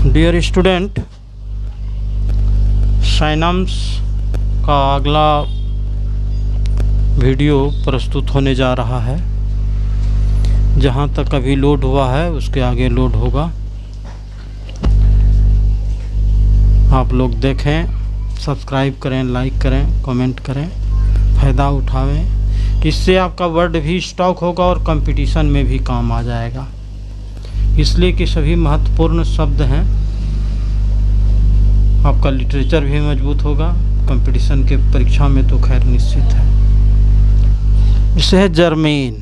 Dear student, साइनम्स का अगला video प्रस्तुत होने जा रहा है। जहाँ तक अभी लोड हुआ है उसके आगे लोड होगा। आप लोग देखें, सब्सक्राइब करें, लाइक करें, कमेंट करें, फ़ायदा उठावें। इससे आपका वर्ड भी स्टॉक होगा और कंपटीशन में भी काम आ जाएगा। इसलिए कि सभी महत्वपूर्ण शब्द हैं। आपका लिटरेचर भी मजबूत होगा। कंपटीशन के परीक्षा में तो खैर निश्चित है। इसे है जर्मेन,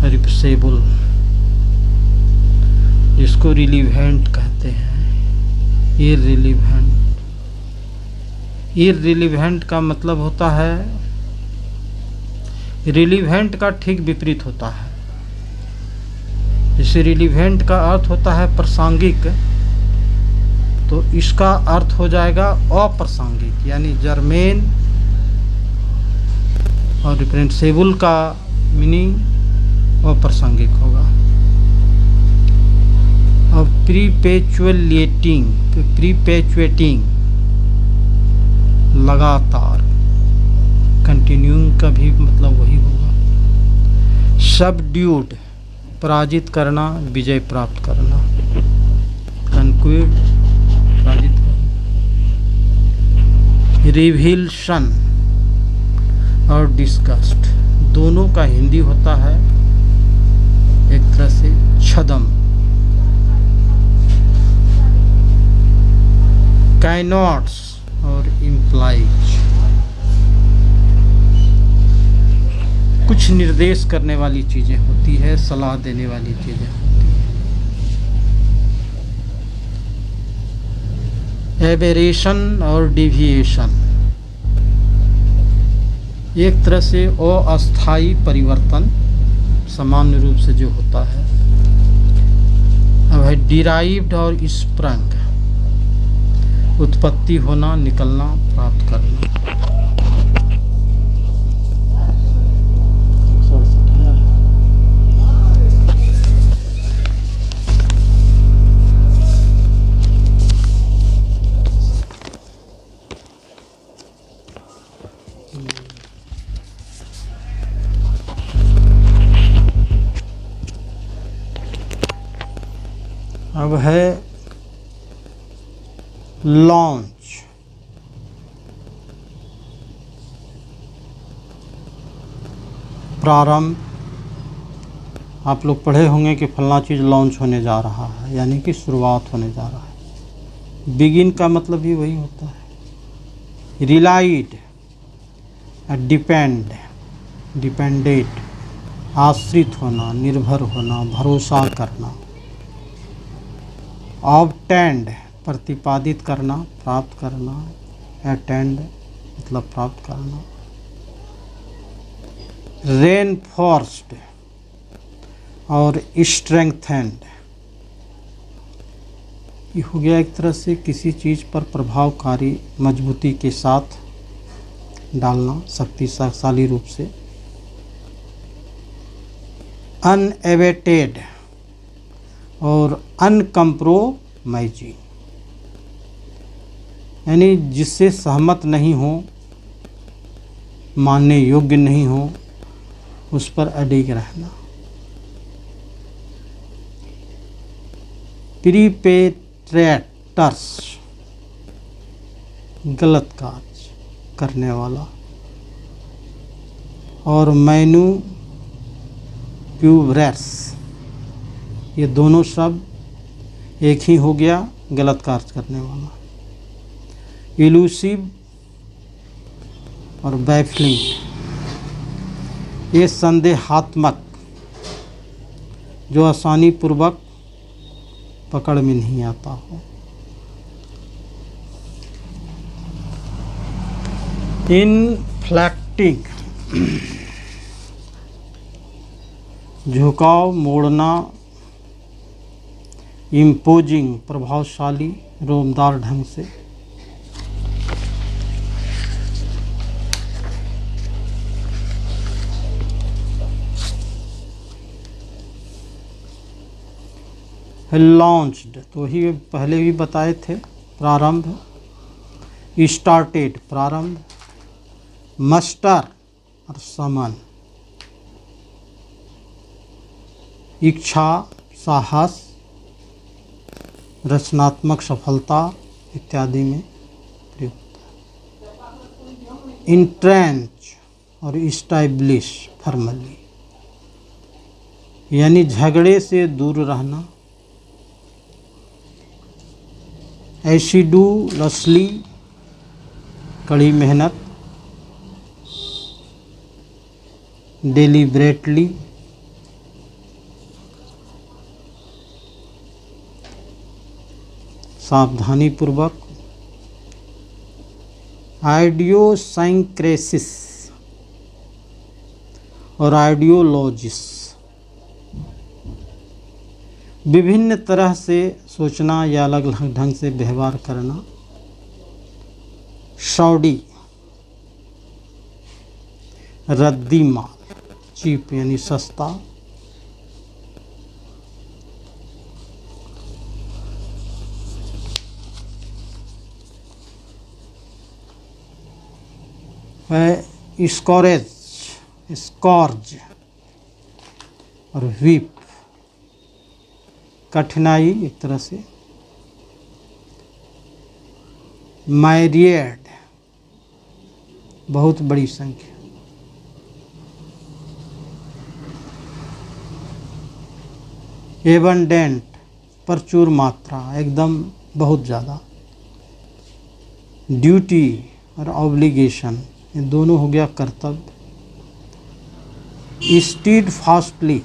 रिप्सेबल, जिसको रिलीवेंट कहते हैं। इररिलीवेंट का मतलब होता है, रिलीवेंट का ठीक विपरीत होता है। जैसे रिलीवेंट का अर्थ होता है प्रासंगिक, तो इसका अर्थ हो जाएगा अप्रासंगिक, यानी जर्मेन और रिप्रेजेंटेबल का मीनिंग अप्रासंगिक होगा। अब प्रीपेचुएटिंग लगातार, कंटिन्यूइंग का भी मतलब वही होगा। सबड्यूड पराजित करना, विजय प्राप्त करना। कंक्वीड पराजित करना। रिविल्शन और डिस्गस्ट दोनों का हिंदी होता है एक तरह से छदम। कैनॉट्स और इम्प्लाइज कुछ निर्देश करने वाली चीज़ें होती है, सलाह देने वाली चीज़ें होती है। एबेरेशन और डिविएशन एक तरह से अस्थायी परिवर्तन सामान्य रूप से जो होता है। अब है डिराइव्ड और स्प्रंग, उत्पत्ति होना, निकलना, प्राप्त करना। अब है लॉन्च। प्रारंभ। आप लोग पढ़े होंगे कि फलना चीज़ लॉन्च होने जा रहा है, यानी कि शुरुआत होने जा रहा है। बिगिन का मतलब भी वही होता है। रिलाइड, डिपेंड, डिपेंडेंट, आश्रित होना, निर्भर होना, भरोसा करना। ऑब्टेंड प्रतिपादित करना, प्राप्त करना। अटेंड मतलब प्राप्त करना। रेनफोर्स्ड और स्ट्रेंथेंड, ये हो गया एक तरह से किसी चीज़ पर प्रभावकारी मजबूती के साथ डालना, शक्तिशाली रूप से। अनएवेटेड और अनकम्प्रोमाइजिंग, यानी जिससे सहमत नहीं हो, मानने योग्य नहीं हो, उस पर अडिग रहना। प्रीपेट्रेटर्स, गलत कार्य करने वाला। और मैन्युप्यूब्रेस, ये दोनों शब्द एक ही हो गया, गलत कार्य करने वाला। इलूसिव और बैफलिंग, ये संदेहात्मक, जो आसानी पूर्वक पकड़ में नहीं आता हो। इनफ्लेक्टिंग, झुकाव, मोड़ना। इम्पोजिंग, प्रभावशाली, रोमदार ढंग से। है लॉन्च्ड, तो ही पहले भी बताए थे, प्रारंभ, स्टार्टेड प्रारंभ, मस्टर और समन, इच्छा, साहस, रचनात्मक सफलता इत्यादि में प्रयुक्त है। इंट्रेंच और इस्टैब्लिश फॉर्मली, यानी झगड़े से दूर रहना। एसिडुअसली, कड़ी मेहनत। डेलिब्रेटली, सावधानी पूर्वक। आइडियोसाइंक्रेसिस और आइडियोलॉजिस, विभिन्न तरह से सोचना या अलग अलग ढंग से व्यवहार करना। सौडी, रद्दी माल, चीप यानी सस्ता। स्कॉरेज, स्कॉर्ज और व्हीप, कठिनाई एक तरह से। मायरिएड, बहुत बड़ी संख्या। एबंडेंट, प्रचुर मात्रा, एकदम बहुत ज़्यादा। ड्यूटी और ऑब्लिगेशन, ये दोनों हो गया कर्तव्य। Stead fastly,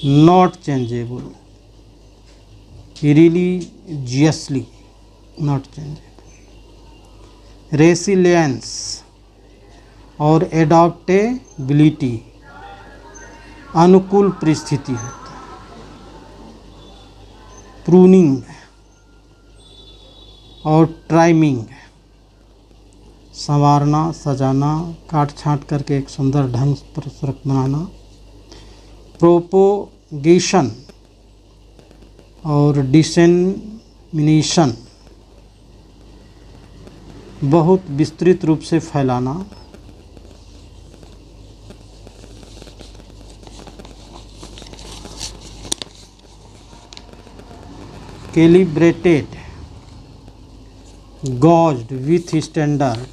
not changeable. Religiously, not changeable. Resilience और एडॉप्टेबिलिटी, अनुकूल परिस्थिति होता है। प्रूनिंग और ट्राइमिंग, संवारना, सजाना, काट छांट करके एक सुंदर ढंग पर बनाना। प्रोपोगेशन और डिसेमिनेशन, बहुत विस्तृत रूप से फैलाना। कैलिब्रेटेड, गॉज्ड विथ स्टैंडर्ड,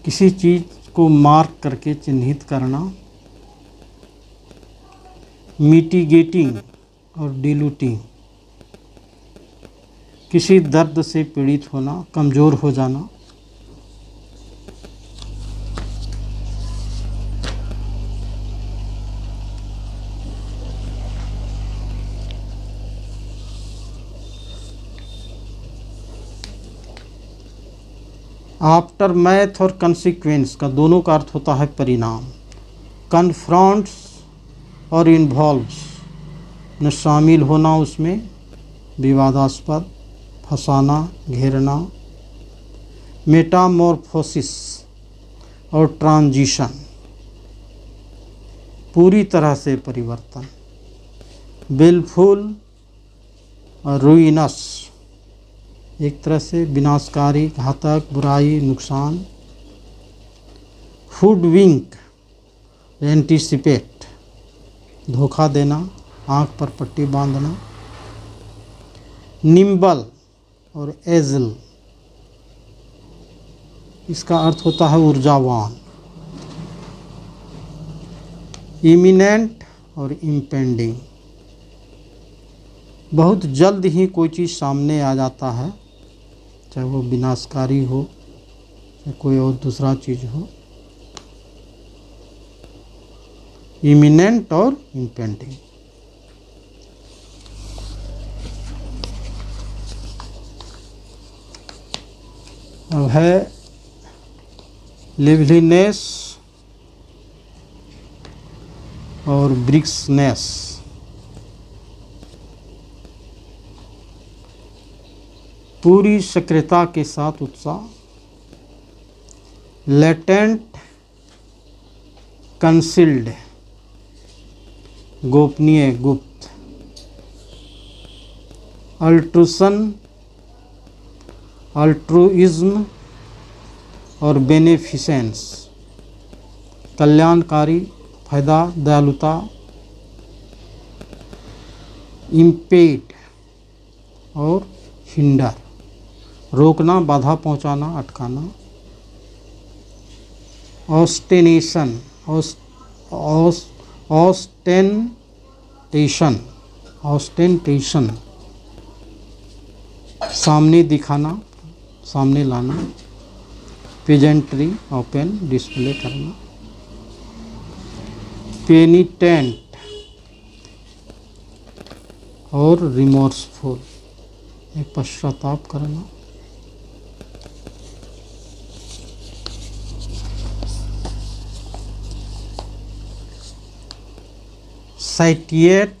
किसी चीज को मार्क करके चिन्हित करना। मिटिगेटिंग और डिलूटिंग, किसी दर्द से पीड़ित होना, कमज़ोर हो जाना। आफ्टर मैथ और कंसिक्वेंस का दोनों का अर्थ होता है परिणाम। कन्फ्रंट्स और इन्वॉल्व्स में शामिल होना, उसमें विवादास्पद, फंसाना, घेरना। मेटामॉर्फोसिस और ट्रांजिशन, पूरी तरह से परिवर्तन। बिलफुल और रुइनस, एक तरह से विनाशकारी, घातक, बुराई, नुकसान। हुडविंक, एंटीसिपेट, धोखा देना, आँख पर पट्टी बांधना। निम्बल और एजल, इसका अर्थ होता है ऊर्जावान। इमिनेंट और इम्पेंडिंग, बहुत जल्द ही कोई चीज़ सामने आ जाता है, चाहे वो विनाशकारी हो या कोई और दूसरा चीज़ हो। इमिनेंट और इम्पेंडिंग। अब है लिवलीनेस और ब्रिक्सनेस। पूरी सक्रियता के साथ उत्साह। लेटेंट कंसील्ड गोपनीय गुप्त, अल्ट्रुइज्म और बेनिफिसेंस कल्याणकारी, फायदा, दयालुता। इम्पेड और हिंडर रोकना, बाधा पहुंचाना, अटकाना। ऑस्टेनेशन ऑस्टेंटेशन सामने दिखाना, सामने लाना। पेजेंट्री ओपन डिस्प्ले करना। पेनिटेंट और रिमोर्सफुल पश्चाताप करना। सैटिएट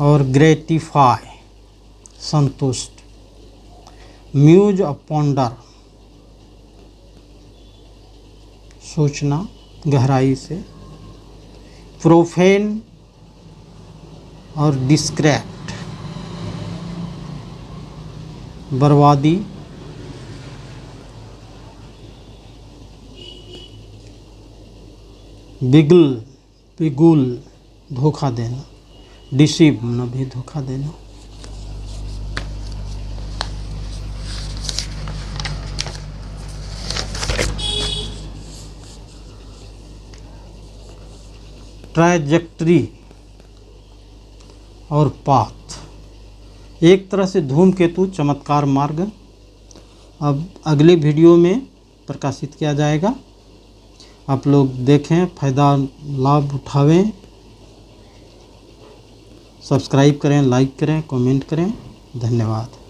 और ग्रेटिफाई संतुष्ट। म्यूज अपॉन्डर सोचना गहराई से। प्रोफेन और डिस्क्रेट बर्बादी। बिगुल धोखा देना, डिसीव न भी धोखा देना। ट्रैजेक्टरी और पाथ एक तरह से धूमकेतु चमत्कार मार्ग अब अगले वीडियो में प्रकाशित किया जाएगा। आप लोग देखें, फ़ायदा लाभ उठावें। सब्सक्राइब करें, लाइक करें, कमेंट करें। धन्यवाद।